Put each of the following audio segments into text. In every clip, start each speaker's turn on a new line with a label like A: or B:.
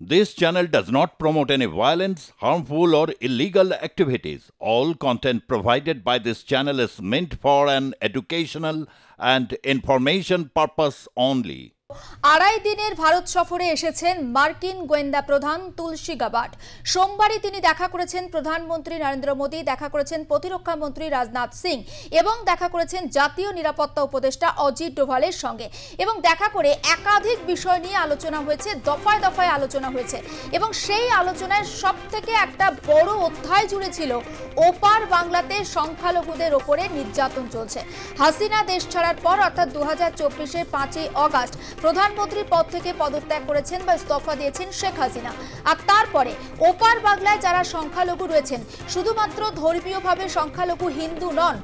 A: This channel does not promote any violence, harmful, or illegal activities. All content provided by this channel is meant for an educational and information purpose only.
B: আড়াই দিনের ভারত সফরে এসেছেন মার্কিন গোয়েন্দা প্রধান তুলসী Gabbard. সোমবারই তিনি দেখা করেছেন প্রধানমন্ত্রী নরেন্দ্র মোদী, দেখা করেছেন প্রতিরক্ষা মন্ত্রী রাজনাথ সিং এবং দেখা করেছেন জাতীয় নিরাপত্তা উপদেষ্টা অজিত ডোভালের সঙ্গে। এবং দেখা করে একাধিক বিষয় নিয়ে আলোচনা হয়েছে, দফায় দফায় আলোচনা হয়েছে। এবং সেই আলোচনায় সবথেকে একটা বড় অধ্যায় জুড়ে ছিল ওপার বাংলাতে সংখ্যালঘুদের ওপরে নির্যাতন চলছে। হাসিনা দেশ ছাড়ার পর অর্থাৎ 2024-এর 5ই আগস্ট প্রধানমন্ত্রী পদ থেকে পদত্যাগ করেছেন বা ইস্তফা দিয়েছেন শেখ হাসিনা। আর তারপরে ওপার বাংলায় যারা সংখ্যালঘু রয়েছেন, শুধুমাত্র ধর্মীয়ভাবে সংখ্যালঘু হিন্দু নন,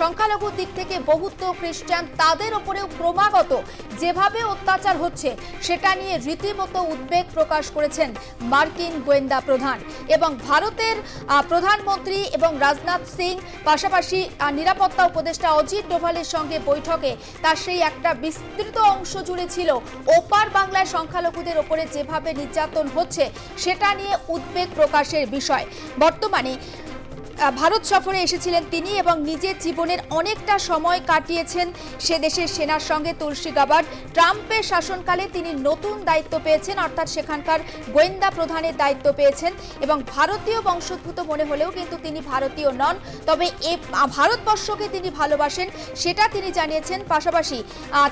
B: সংখ্যালঘুর দিক থেকে বৌদ্ধ খ্রিস্টান, তাদের উপরেও ক্রমাগত যেভাবে অত্যাচার হচ্ছে সেটা নিয়ে রীতিমতো উদ্বেগ প্রকাশ করেছেন মার্কিন গোয়েন্দা প্রধান। এবং ভারতের প্রধানমন্ত্রী এবং রাজনাথ সিং পাশাপাশি নিরাপত্তা উপদেষ্টা অজিত ডোভালের সঙ্গে বৈঠকে তার সেই একটা বিস্তৃত অংশ জুড়ে ছিল ওপার বাংলায় সংখ্যালঘুদের ওপরে যেভাবে নির্যাতন হচ্ছে সেটা নিয়ে উদ্বেগ প্রকাশের বিষয়। বর্তমানে ভারত সফরে এসেছিলেন তিনি এবং নিজের জীবনের অনেকটা সময় কাটিয়েছেন সে দেশের সেনার সঙ্গে তুলসী গাবার্ড। ট্রাম্পের শাসনকালে তিনি নতুন দায়িত্ব পেয়েছেন, অর্থাৎ সেখানকার গোয়েন্দা প্রধানের দায়িত্ব পেয়েছেন এবং ভারতীয় বংশোদ্ভূত মনে হলেও কিন্তু তিনি ভারতীয় নন, তবে ভারতবর্ষকে তিনি ভালোবাসেন সেটা তিনি জানিয়েছেন। পাশাপাশি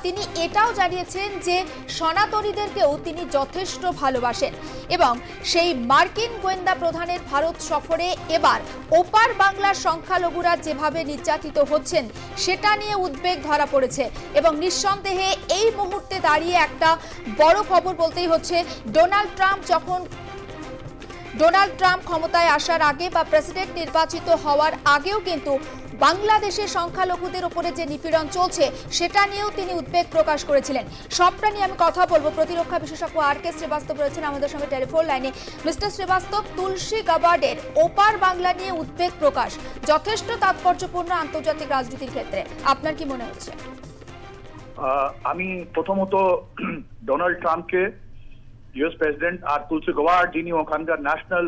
B: তিনি এটাও জানিয়েছেন যে সনাতনীদেরকেও তিনি যথেষ্ট ভালোবাসেন। এবং সেই মার্কিন গোয়েন্দা প্রধানের ভারত সফরে এবার ওপার বাংলার সংখ্যালঘুরা যেভাবে নির্যাতিত হচ্ছেন সেটা নিয়ে উদ্বেগ ধরা পড়েছে। এবং নিঃসন্দেহে এই মুহূর্তে দাঁড়িয়ে একটা বড় খবর বলতেই হচ্ছে, ডোনাল্ড ট্রাম্প ক্ষমতায় আসার আগে বা প্রেসিডেন্ট নির্বাচিত হওয়ার আগেও কিন্তু বাংলাদেশের সংখ্যালঘুদের উপরে যে নিপীড়ন চলছে সেটা নিয়েও তিনি উদ্বেগ প্রকাশ করেছিলেন। সবটা নিয়ে আমি কথা বলবো। প্রতিরক্ষা বিশেষজ্ঞ আর.কে. শ্রীবাস্তব রয়েছেন আমাদের সঙ্গে টেলিফোন লাইনে। মিস্টার শ্রীবাস্তব, তুলসী গাবার্ডের ওপার বাংলা নিয়ে উদ্বেগ প্রকাশ যথেষ্ট তাৎপর্যপূর্ণ আন্তর্জাতিক রাজনীতির ক্ষেত্রে, আপনার কি মনে হচ্ছে?
C: আমি প্রথমত ডোনাল্ড ট্রাম্পকে, ইউএস প্রেসিডেন্ট আর তুলসী গাবার্ড যিনি ওখানকার ন্যাশনাল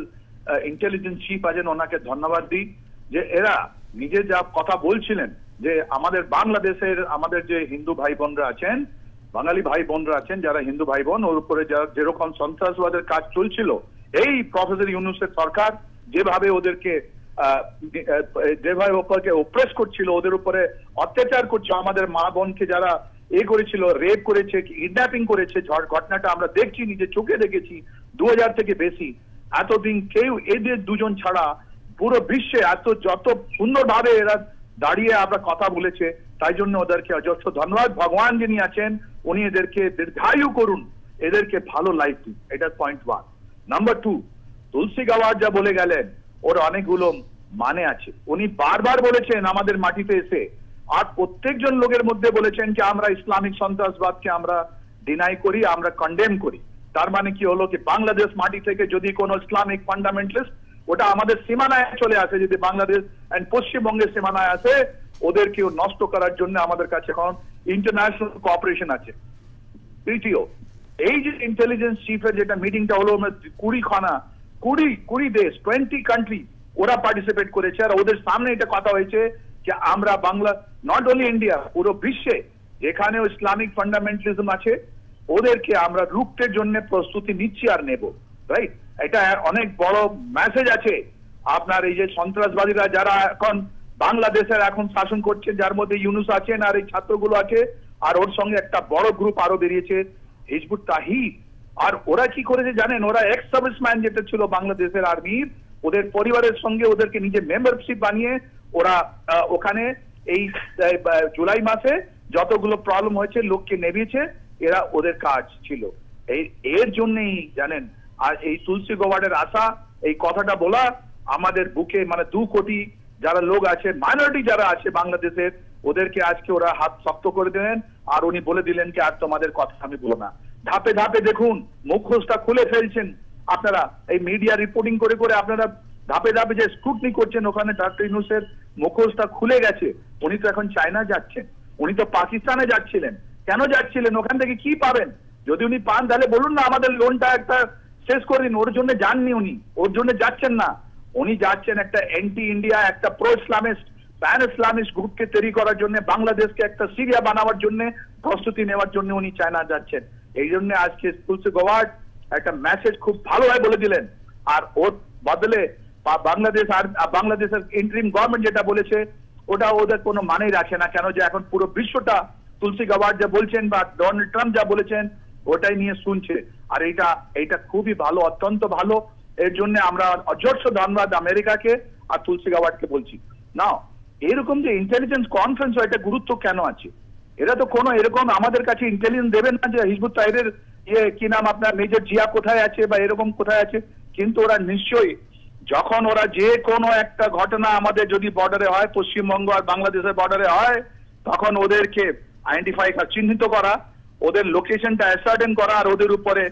C: ইন্টেলিজেন্স চিফ আছেন ওনাকে ধন্যবাদ দিই যে এরা নিজে যা কথা বলছিলেন যে আমাদের বাংলাদেশের আমাদের যে হিন্দু ভাই বোনরা আছেন, বাঙালি ভাই বোনরা আছেন যারা হিন্দু ভাই বোন, ওর উপরে যেরকম সন্ত্রাসবাদের কাজ চলছিল, এই প্রফেসর ইউনূসের সরকার যেভাবে ওদেরকে যেভাবে ওপরকে ওপ্রেস করছিল, ওদের উপরে অত্যাচার করছে, আমাদের মা বোনকে যারা করেছিল, রেপ করেছে, কিডন্যাপিং করেছে, ঘটনাটা আমরা দেখছি, নিজে চোখে দেখেছি 2000 থেকে বেশি। এতদিন কেউ এদের দুজন ছাড়া পুরো বিশ্বে যত সুন্দরভাবে এরা দাঁড়িয়ে আমরা কথা বলেছে, তাই জন্য ওদেরকে অজস্র ধন্যবাদ। ভগবান যিনি আছেন উনি এদেরকে দীর্ঘায়ু করুন, এদেরকে ভালো লাইফ দিন, এটা পয়েন্ট 1। নাম্বার 2, তুলসী গাবার্ড যা বলে গেলেন ওর অনেকগুলো মানে আছে। উনি বারবার বলেছেন আমাদের মাটিতে এসে, আর প্রত্যেকজন লোকের মধ্যে বলেছেন যে আমরা ইসলামিক সন্ত্রাসবাদকে আমরা ডিনাই করি, আমরা কন্ডেম করি। তার মানে কি হলো কি বাংলাদেশ মাটি থেকে যদি কোনো ইসলামিক ফান্ডামেন্টালিস্ট ওটা আমাদের সীমানায় চলে আসে, যদি বাংলাদেশ এন্ড পশ্চিমবঙ্গের সীমানায় আসে, ওদেরকেও নষ্ট করার জন্য আমাদের কাছে এখন ইন্টারন্যাশনাল কোঅপারেশন আছে, পিটিও। এই যে ইন্টেলিজেন্স চিফের যেটা মিটিংটা হলো, 20 দেশ 20 কান্ট্রি ওরা পার্টিসিপেট করেছে, আর ওদের সামনে এটা কথা হয়েছে যে আমরা বাংলা, নট অনলি ইন্ডিয়া, পুরো বিশ্বে যেখানেও ইসলামিক ফান্ডামেন্টালিজম আছে ওদেরকে আমরা রুখতে জন্য প্রস্তুতি নিচ্ছি আর নেব, রাইট? এটা অনেক বড় মেসেজ আছে। আপনার এই যে সন্ত্রাসবাদীরা যারা এখন বাংলাদেশের এখন শাসন করছে, যার মধ্যে ইউনূস আছেন আর এই ছাত্রগুলো আছে, আর ওর সঙ্গে একটা বড় গ্রুপ আরো বেরিয়েছে হিজবুত তাহরির। আর ওরা কি করেছে জানেন? ওরা এক্স সার্ভিসম্যান যেটা ছিল বাংলাদেশের আর্মির, ওদের পরিবারের সঙ্গে ওদেরকে নিজে মেম্বারশিপ বানিয়ে ওরা ওখানে এই জুলাই মাসে যতগুলো প্রবলেম হয়েছে লোককে নেবিয়েছে, এরা ওদের কাজ ছিল। এর জন্যই জানেন, আর এই তুলসী গাবার্ডের আশা, এই কথাটা বলা আমাদের বুকে, মানে 2 কোটি যারা লোক আছে, মাইনরিটি যারা আছে বাংলাদেশের, ওদেরকে আজকে ওরা হাত শক্ত করে দিলেন। আর উনি বলে দিলেন কি আর তোমাদের কথা আমি বলবো না। ধাপে ধাপে দেখুন মুখোশটা খুলে ফেলছেন আপনারা, এই মিডিয়া রিপোর্টিং করে করে আপনারা ধাপে ধাপে যে স্ক্রুটনি করছেন, ওখানে ডক্টর ইউনূসের মুখোশটা খুলে গেছে। উনি তো এখন চায়না যাচ্ছেন, উনি তো পাকিস্তানে যাচ্ছিলেন। কেন যাচ্ছিলেন? ওখান থেকে কি পাবেন? যদি উনি পান তাহলে বলুন না আমাদের লোনটা একটা শেষ করে দিন। ওর জন্য যাননি উনি, ওর জন্য যাচ্ছেন না। উনি যাচ্ছেন একটা অ্যান্টি ইন্ডিয়া, একটা প্রো ইসলামিস্ট, প্যান ইসলামিস্ট গ্রুপকে তৈরি করার জন্য, বাংলাদেশকে একটা সিরিয়া বানাবার জন্য প্রস্তুতি নেওয়ার জন্য উনি চায়না যাচ্ছেন। এই জন্য আজকে তুলসী গাবার্ড একটা মেসেজ খুব ভালোভাবে বলে দিলেন। আর ওর বদলে বাংলাদেশ আর বাংলাদেশের ইন্টারিম গভর্নমেন্ট যেটা বলেছে ওটা ওদের কোনো মানেই রাখে না। কেন যে এখন পুরো বিশ্বটা তুলসী গাবার্ড যা বলছেন বা ডোনাল্ড ট্রাম্প যা বলেছেন ওটাই নিয়ে শুনছে। আর এইটা খুবই ভালো, অত্যন্ত ভালো। এর জন্য আমরা অজস্র ধন্যবাদ আমেরিকাকে আর তুলসী গাবার্ডকে বলছি। না, এরকম যে ইন্টেলিজেন্স কনফারেন্স হয়, এটা গুরুত্ব কেন আছে? এরা তো কোনো এরকম আমাদের কাছে ইন্টেলিজেন্স দেবেন না যে হিজবুত তাহরিরের কি নাম আপনার মেজর জিয়া কোথায় আছে বা এরকম কোথায় আছে। কিন্তু ওরা নিশ্চয়ই যখন ওরা যে কোনো একটা ঘটনা আমাদের যদি বর্ডারে হয়, পশ্চিমবঙ্গ আর বাংলাদেশের বর্ডারে হয়, তখন ওদেরকে আইডেন্টিফাই চিহ্নিত করা, ওদের লোকেশনটা অ্যাসার্টেন করা আর ওদের উপরে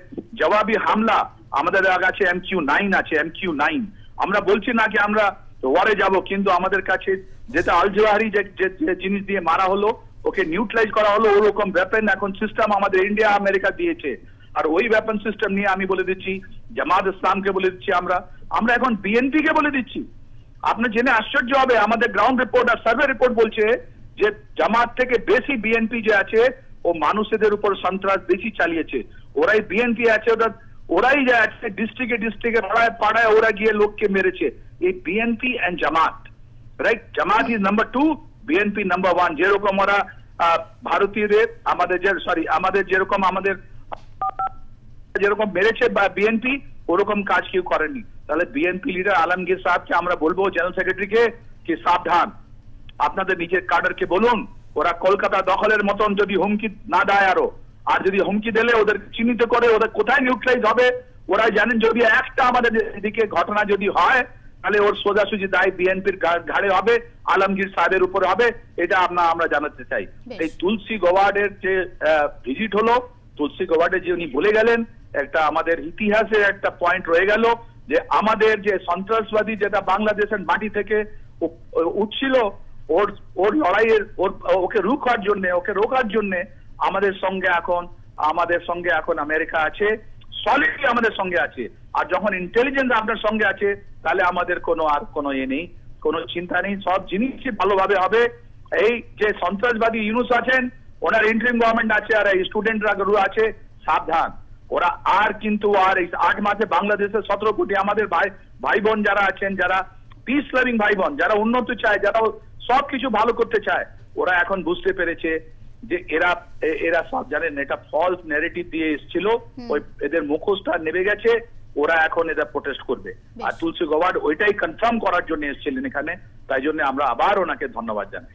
C: জবাবি হামলা। আমাদের কাছে MQ-9 আছে, MQ-9। আমরা বলছি না কি আমরা ওয়ারে যাব, কিন্তু আমাদের কাছে যেটা আল জওয়াহিরি যে জিনিস দিয়ে মারা হলো, ওকে নিউট্রালাইজ করা হলো, ওরকম ওয়েপন এখন সিস্টেম আমাদের ইন্ডিয়া আমেরিকা দিয়েছে। আর ওই ওয়েপন সিস্টেম নিয়ে আমি বলে দিচ্ছি জামাত ইসলামকে বলে দিচ্ছি, আমরা এখন বিএনপি কে বলে দিচ্ছি। আপনার জেনে আশ্চর্য হবে, আমাদের গ্রাউন্ড রিপোর্ট আর সার্ভে রিপোর্ট বলছে যে জামাত থেকে বেশি বিএনপি যে আছে ও মানুষদের উপর সন্ত্রাস বেশি চালিয়েছে। ওরাই বিএনপি আছে, ওরাই যে আছে ডিস্ট্রিক্টে পাড়ায় পাড়ায় ওরা গিয়ে লোককে মেরেছে। এই BNP and Jamaat, right? Jamaat is number 2, BNP number 1। যেরকম ওরা ভারতীয়দের আমাদের যেরকম মেরেছে বা বিএনপি, ওরকম কাজ কেউ করেনি। তাহলে বিএনপি লিডার আলমগীর সাহেবকে আমরা বলবো, জেনারেল সেক্রেটারিকে, কি সাবধান, আপনাদের নিজের কাডারকে বলুন ওরা কলকাতা দখলের মতন যদি হুমকি না দেয় আর যদি হুমকি দিলে ওদের চিহ্নিত করে ওদের কোথায় নিউট্রালাইজ হবে ওরা জানেন। যদি একটা আমাদের এদিকে ঘটনা যদি হয় তাহলে ওর সোজাসুজি দায় বিএনপির ঘাড়ে হবে, আলমগীর সাহেবের উপর হবে। এটা আমরা জানাতে চাই। এই তুলসী গাবার্ডের যে ভিজিট হলো, তুলসী গাবার্ডে যে উনি বলে গেলেন, একটা আমাদের ইতিহাসে একটা পয়েন্ট রয়ে গেল যে আমাদের যে সন্ত্রাসবাদী যেটা বাংলাদেশের মাটি থেকে উঠছিল, ওর লড়াইয়ের ওকে রোখার জন্য আমাদের সঙ্গে এখন আমেরিকা আছে, সলিডলি আমাদের সঙ্গে আছে। আর যখন ইন্টেলিজেন্স আপনার সঙ্গে আছে তাহলে আমাদের কোনো নেই, কোনো চিন্তা নেই, সব জিনিসই ভালোভাবে হবে। এই যে সন্ত্রাসবাদী ইউনুস আছেন, ওনার ইন্টারিম গভর্নমেন্ট আছে, আর এই স্টুডেন্টরা আছে, সাবধান। ওরা কিন্তু এই 8 মাসে বাংলাদেশের 17 কোটি আমাদের ভাই বোন যারা আছেন, যারা পিস লাভিং ভাই বোন, যারা উন্নতি চায়, যারা সবকিছু ভালো করতে চায়, ওরা এখন বুঝতে পেরেছে যে এরা সব জানেন এটা ফলস ন্যারেটিভ দিয়ে এসেছিল, ওই এদের মুখোশটা নেমে গেছে, ওরা এখন এদের প্রোটেস্ট করবে। আর তুলসী গাবার্ড ওইটাই কনফার্ম করার জন্য এসেছিলেন এখানে, তাই জন্য আমরা আবার ওনাকে ধন্যবাদ জানাই।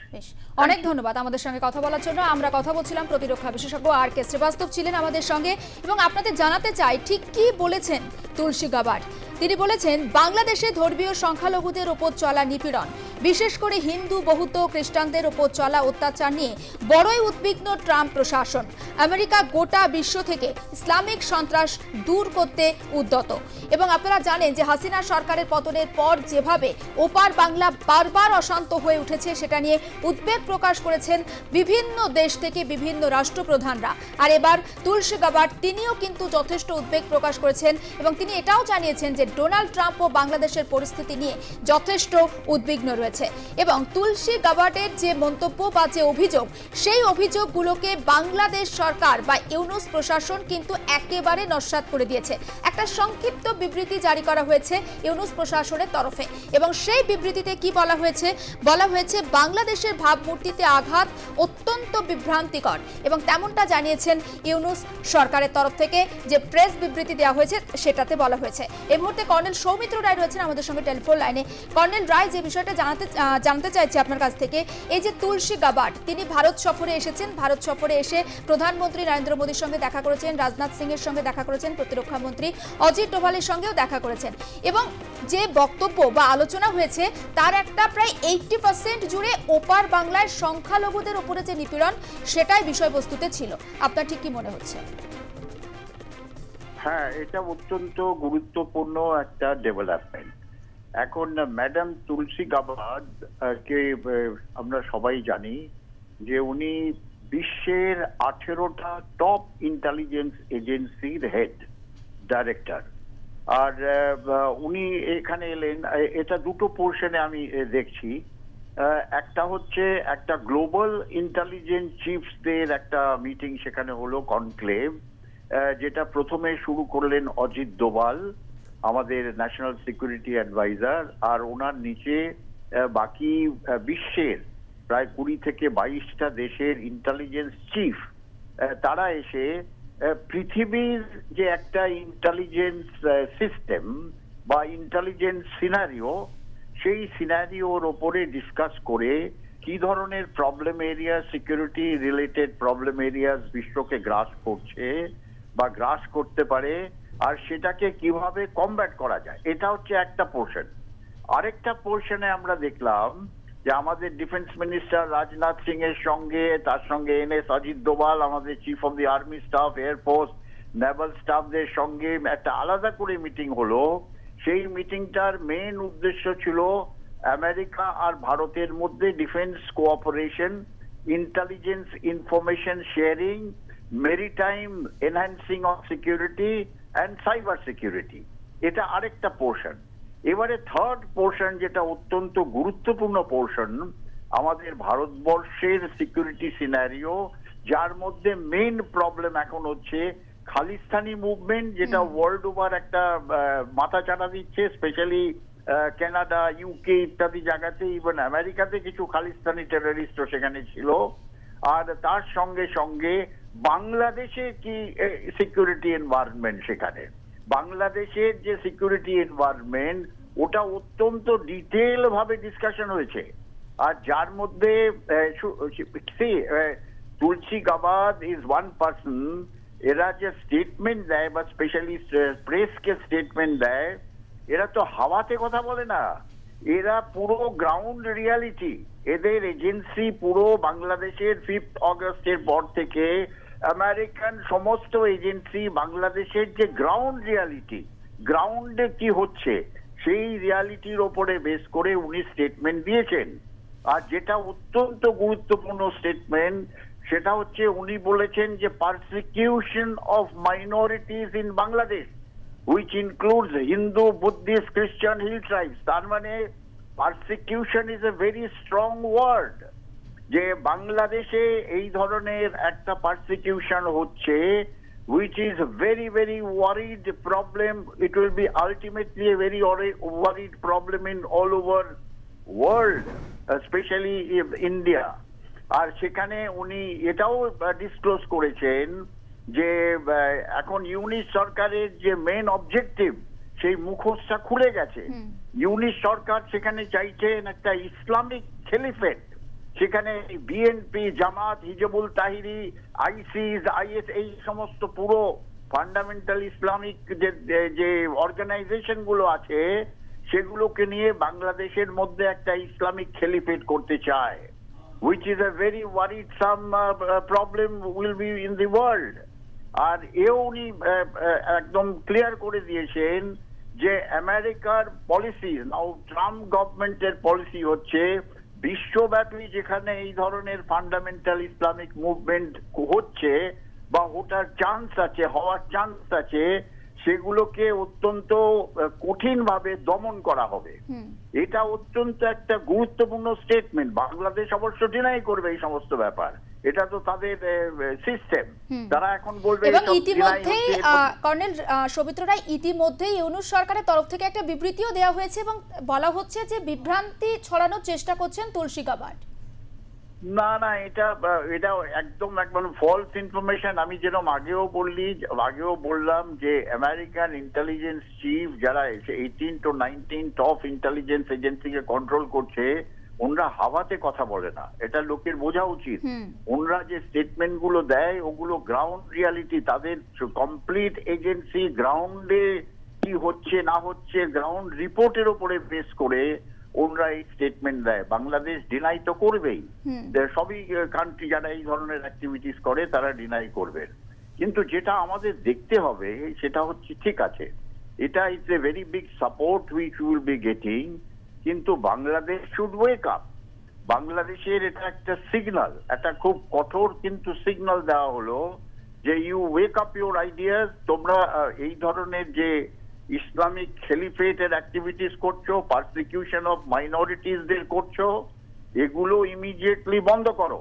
B: অনেক ধন্যবাদ আমাদের সঙ্গে কথা বলার জন্য। আমরা কথা বলছিলাম প্রতিরক্ষা বিশেষজ্ঞ RK শ্রীবাস্তব ছিলেন আমাদের সঙ্গে, এবং আপনাদের জানাতে চাই ঠিক কি বলেছেন তুলসী গাবার্ড। তিনি বলেছেন বাংলাদেশে ধর্মীয় সংখ্যালঘুদের ওপর চলা নিপীড়ন, বিশেষ করে হিন্দু বৌদ্ধ খ্রিস্টানদের ওপর চলা অত্যাচার নিয়ে বড়ই উদ্বিগ্ন ট্রাম্প প্রশাসন। আমেরিকা গোটা বিশ্ব থেকে ইসলামিক সন্ত্রাস দূর করতে উদ্যত। এবং আপনারা জানেন যে হাসিনা সরকারের পতনের পর যেভাবে ওপার বাংলা বারবার অশান্ত হয়ে উঠেছে, সেটা নিয়ে উদ্বেগ প্রকাশ করেছেন বিভিন্ন দেশ থেকে বিভিন্ন রাষ্ট্রপ্রধানরা। আর এবার তুলসী গাবার্ড তিনিও কিন্তু যথেষ্ট উদ্বেগ প্রকাশ করেছেন, এবং তিনি এটাও জানিয়েছেন যে ডোনাল্ড ট্রাম্প ও বাংলাদেশের পরিস্থিতি নিয়ে যথেষ্ট উদ্বিগ্ন রয়েছে। এবং তুলসী গাবার্ডের যে মন্তব্য বা যে অভিযোগ, সেই অভিযোগগুলোকে বাংলাদেশ সরকার বা ইউনুস প্রশাসন কিন্তু একেবারে নস্যাৎ করে দিয়েছে। একটা সংক্ষিপ্ত বিবৃতি জারি করা হয়েছে ইউনুস প্রশাসনের তরফে, এবং সেই বিবৃতিতে কি বলা হয়েছে বাংলাদেশের ভাবমূর্তিতে আঘাত অত্যন্ত বিভ্রান্তিকর, এবং তেমনটা জানিয়েছেন ইউনুস সরকারের তরফ থেকে। যে প্রেস বিবৃতি দেওয়া হয়েছে সেটাতে বলা হয়েছে। এই মুহূর্তে কর্নেল সৌমিত্র রায় রয়েছেন আমাদের সঙ্গে টেলিফোন লাইনে। কর্নেল রায়, যে বিষয়টা জানতে চাইছি আপনার কাছ থেকে, এই যে তুলসী গাবার্ড তিনি ভারত সফরে এসেছেন, ভারত সফরে এসে প্রধানমন্ত্রী নরেন্দ্র মোদীর সঙ্গে দেখা করেছেন, রাজনাথ সিং এর সঙ্গে দেখা করেছেন, প্রতিরক্ষা মন্ত্রী অজিত ডোভালের সঙ্গেও দেখা করেছেন, এবং যে বক্তব্য বা আলোচনা হয়েছে তার একটা প্রায় 80% জুড়ে ওপার বাংলায় সংখ্যালঘুদের উপরে যে নিপীড়ন, সেটাই বিষয়বস্তুতে ছিল। আপনার ঠিক কি মনে হচ্ছে?
D: হ্যাঁ, এটা অত্যন্ত গুরুত্বপূর্ণ একটা ডেভেলপমেন্ট। এখন ম্যাডাম তুলসী গাবার্ড কে আমরা সবাই জানি যে উনি বিশ্বের 18টা টপ ইন্টেলিজেন্স এজেন্সির হেড ডাইরেক্টর। আর উনি এখানে এলেন, এটা দুটো পোর্শনে আমি দেখছি। একটা হচ্ছে একটা গ্লোবাল ইন্টেলিজেন্স চিফসদের একটা মিটিং সেখানে হলো, কনক্লেভ, যেটা প্রথমে শুরু করলেন অজিত দোভাল, আমাদের ন্যাশনাল সিকিউরিটি অ্যাডভাইজার, আর ওনার নিচে বাকি বিশ্বের প্রায় 20 থেকে 22টা দেশের ইন্টেলিজেন্স চিফ, তারা এসে পৃথিবীর যে একটা ইন্টেলিজেন্স সিস্টেম বা ইন্টেলিজেন্স সিনারিও, সেই সিনারিওর ওপরে ডিসকাস করে কি ধরনের problem area, security related problem areas বিশ্বকে গ্রাস করছে বা গ্রাস করতে পারে, আর সেটাকে কিভাবে কমব্যাট করা যায়, এটা হচ্ছে একটা পোর্শন। আরেকটা পোর্শনে আমরা দেখলাম যে আমাদের ডিফেন্স মিনিস্টার রাজনাথ সিং এর সঙ্গে, তার সঙ্গে এনএস অজিত দোভাল, আমাদের chief of the army staff, air force, naval স্টাফদের সঙ্গে একটা আলাদা করে মিটিং হলো। সেই মিটিংটার মেইন উদ্দেশ্য ছিল আমেরিকা আর ভারতের মধ্যে defence cooperation, intelligence information sharing, maritime enhancing of security and cyber security, এটা আরেকটা পোর্শন। এবারে থার্ড পোর্শন, যেটা অত্যন্ত গুরুত্বপূর্ণ পোর্শন, আমাদের ভারতবর্ষের সিকিউরিটি সিনারিও, যার মধ্যে মেইন প্রবলেম এখন হচ্ছে খালিস্তানি মুভমেন্ট, যেটা ওয়ার্ল্ড ওভার একটা মাথা চাড়া দিচ্ছে, স্পেশালি কানাডা, ইউকে ইত্যাদি জায়গাতে, ইভেন আমেরিকাতে কিছু খালিস্তানি টেররিস্টও সেখানে ছিল। আর তার সঙ্গে সঙ্গে বাংলাদেশে কি সিকিউরিটি এনভায়রনমেন্ট, সেখানে বাংলাদেশের যে সিকিউরিটি এনভায়রনমেন্ট, ওটা অত্যন্ত ডিটেল ভাবে ডিসকাশন হয়েছে। আর যার মধ্যে তুলসী গাবাদ ইজ ওয়ান পার্সন, এরা যে স্টেটমেন্ট দেয় বা স্পেশালি প্রেসকে স্টেটমেন্ট দেয়, এরা তো হাওয়াতে কথা বলে না, এরা পুরো গ্রাউন্ড রিয়ালিটি। এদের এজেন্সি পুরো বাংলাদেশের 5th অগস্টের পর থেকে আমেরিকান সমস্ত এজেন্সি বাংলাদেশের যে গ্রাউন্ড রিয়ালিটি, গ্রাউন্ডে কি হচ্ছে, সেই রিয়ালিটির ওপরে বেস করে উনি স্টেটমেন্ট দিয়েছেন। আর যেটা অত্যন্ত গুরুত্বপূর্ণ স্টেটমেন্ট, সেটা হচ্ছে উনি বলেছেন যে persecution of minorities in Bangladesh, which includes Hindu, Buddhist, Christian, hill tribes. তার মানে persecution is a very strong word, যে বাংলাদেশে এই ধরনের একটা পারসিকিউশন হচ্ছে, which is very very worried problem. It will be ultimately a very worried problem in all over world, especially in India. আর সেখানে উনি এটাও ডিসক্লোজ করেছেন যে এখন ইউনিট সরকারের যে মেইন অবজেক্টিভ, সেই মুখোশটা খুলে গেছে। ইউনিট সরকার সেখানে চাইছেন একটা ইসলামিক খেলিফেট, সেখানে BNP, Jamaat, Hizbul Tahiri, ISIS, is, এই সমস্ত পুরো ফান্ডামেন্টাল ইসলামিক যে অর্গানাইজেশন গুলো আছে, সেগুলোকে নিয়ে বাংলাদেশের মধ্যে একটা ইসলামিক খেলিফেট করতে চায়, which is a very worrisome problem will be in the world. আর এও উনি একদম ক্লিয়ার করে দিয়েছেন যে আমেরিকার পলিসি, নাও ট্রাম্প গভর্নমেন্টের পলিসি হচ্ছে বিশ্বব্যাপী যেখানে এই ধরনের ফান্ডামেন্টাল ইসলামিক মুভমেন্ট হচ্ছে বা ওটার চান্স আছে, হওয়ার চান্স আছে, সেগুলোকে অত্যন্ত কঠিনভাবে দমন করা হবে। এটা অত্যন্ত একটা গুরুত্বপূর্ণ স্টেটমেন্ট। বাংলাদেশ অবশ্য ডিনাই করবে এই সমস্ত ব্যাপার, এটা তো তাদের সিস্টেম, তারা এখন বলবে।
B: এবং ইতিমধ্যেই কর্নেল সৌমিত্র রায়, ইতিমধ্যেই ইউনূস সরকারের তরফ থেকে একটা বিবৃতিও দেওয়া হয়েছে এবং বলা হচ্ছে যে বিভ্রান্তি ছড়ানোর চেষ্টা করছেন তুলসী গাবার্ড।
D: না না, এটা একদম ফলস ইনফরমেশন। আমি যেরকম আগেও বললাম যে আমেরিকান ইন্টেলিজেন্স চিফ যারা 18 to 19 টপ ইন্টেলিজেন্স এজেন্সিকে কন্ট্রোল করছে, ওনারা হাওয়াতে কথা বলে না, এটা লোকের বোঝা উচিত। ওনারা যে স্টেটমেন্ট গুলো দেয় ওগুলো গ্রাউন্ড রিয়ালিটি, তাদের কমপ্লিট এজেন্সি গ্রাউন্ডে কি হচ্ছে না হচ্ছে গ্রাউন্ড রিপোর্টের উপরে বেস করে ওনারা এই স্টেটমেন্ট দেয়। বাংলাদেশ ডিনাই তো করবেই, সবই কান্ট্রি যারা এই ধরনের অ্যাক্টিভিটিস করে তারা ডিনাই করবে। কিন্তু যেটা আমাদের দেখতে হবে সেটা হচ্ছে, ঠিক আছে, এটা is a very big support which will be getting, কিন্তু বাংলাদেশ শুড ওয়েক আপ। বাংলাদেশের এটা একটা সিগন্যাল, একটা খুব কঠোর কিন্তু সিগন্যাল দেওয়া হলো যে you wake up your ideas. তোমরা এই ধরনের যে ইসলামিক খেলিফেটের অ্যাক্টিভিটিস করছো, পারসিকিউশন অফ মাইনরিটিসদের করছো, এগুলো ইমিডিয়েটলি বন্ধ করো।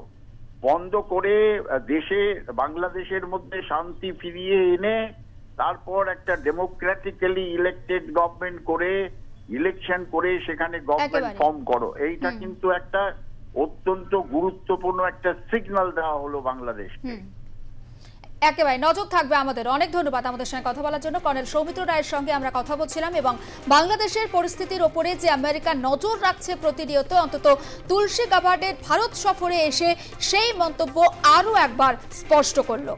D: বন্ধ করে দেশে বাংলাদেশের মধ্যে শান্তি ফিরিয়ে এনে তারপর একটা ডেমোক্রেটিক্যালি ইলেক্টেড গভর্নমেন্ট করে, ইলেকশন করে সেখানে গভর্নমেন্ট ফর্ম করো। এইটা কিন্তু একটা অত্যন্ত গুরুত্বপূর্ণ একটা সিগন্যাল দেওয়া হলো বাংলাদেশকে।
B: একেবারে নজর থাকবে আমাদের। অনেক ধন্যবাদ আমাদের সঙ্গে কথা বলার জন্য। কর্নেল সৌমিত্র রায়ের সঙ্গে আমরা কথা বলছিলাম এবং বাংলাদেশের পরিস্থিতির ওপরে যে আমেরিকা নজর রাখছে প্রতিনিয়ত, অন্তত তুলসী গাবার্ডের ভারত সফরে এসে সেই মন্তব্য আরও একবার স্পষ্ট করলো।